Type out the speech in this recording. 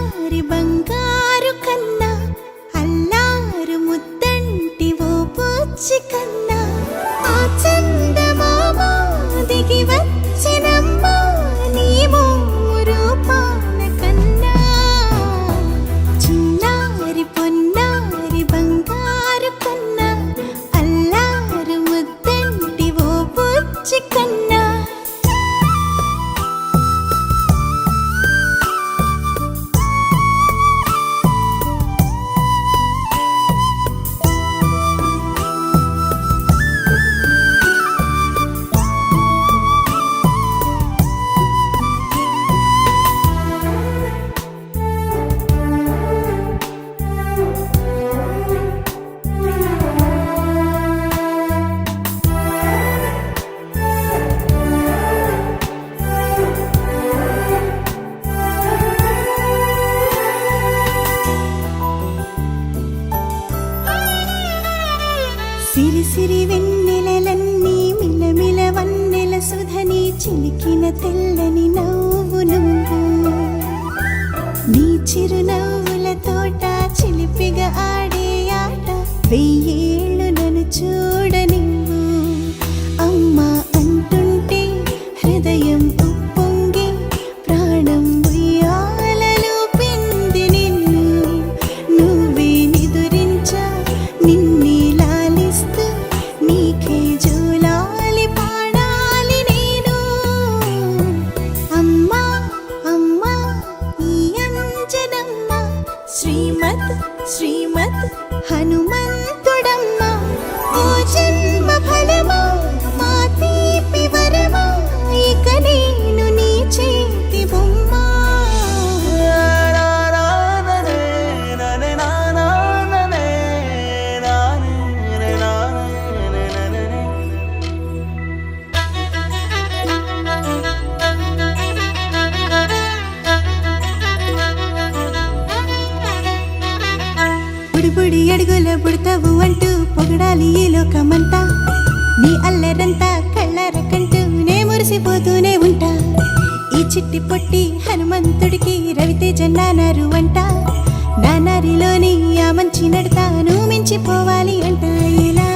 చిన్నారి బంగారు కన్నా అల్లారు ముద్దంటి ఓ పూచి కన్నా ఆ చందమామ దిగి వచ్చినమ్మా నీ రూపాల కన్నా చిన్నారి పొన్నారి బంగారు కన్నా అల్లారు ముద్దంటి ఓ పూచి కన్నా సిరి సిరి వెన్నెలలన్నీ మిలమిల వన్నెల సుధని చిలికిన తెల్లని నవ్వు నువ్వు నీ చిరునవ్వుల తోట చిలిపిగా ఆడే ఆట వెయ్యేళ్ళు నన్ను చూడనివ్వు అమ్మా అంటుంటే హృదయం ఉప్పొంగి ప్రాణం ఉయ్యాలలో పిండి నిన్ను నువ్వే నిదురించా నిన్నే నీకే జోలాలి పాడాలి నేను అమ్మా అమ్మా ఈ అంజనమ్మ శ్రీమత్ శ్రీమత్ హనుమంతుడమ్మ ఓ జన్మ ఫలమా మా తీపి వరమా ఇక నేను నీ చేతి బొమ్మ బుడి అడుగుల బుడతావు అంటూ పొగడాలి ఈ లోకమంతా నీ అల్లరంతా కళ్ళారకంటూ నే మురిసిపోతూనే ఉంటా ఈ చిట్టి పొట్టి హనుమంతుడికి రవితేజ నానారు అంట నానారిలోని ఆ మంచి నడతాను మించిపోవాలి అంట ఇలా